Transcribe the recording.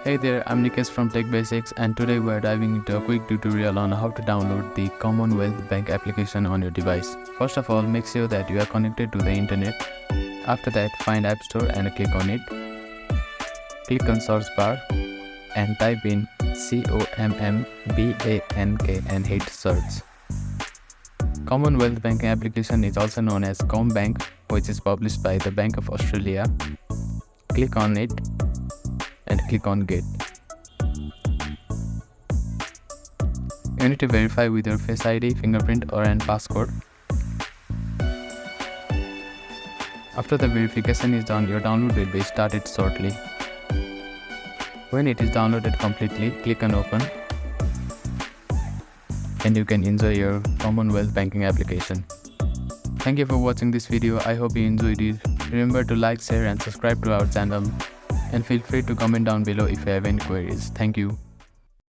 Hey there, I'm Nikesh from Tech Basics, and today we're diving into a quick tutorial on how to download the Commonwealth Bank application on your device. First of all, make sure that you are connected to the internet. After that, find App Store and click on it. Click on search bar and type in COMMBANK and hit search. Commonwealth Banking application is also known as CommBank, which is published by the Bank of Australia. Click on it and click on Get. You need to verify with your Face ID, fingerprint or an passcode. After the verification is done, your download will be started shortly. When it is downloaded completely, click on Open and you can enjoy your Commonwealth Banking application. Thank you for watching this video. I hope you enjoyed it. Remember to like, share and subscribe to our channel. And feel free to comment down below if you have any queries. Thank you.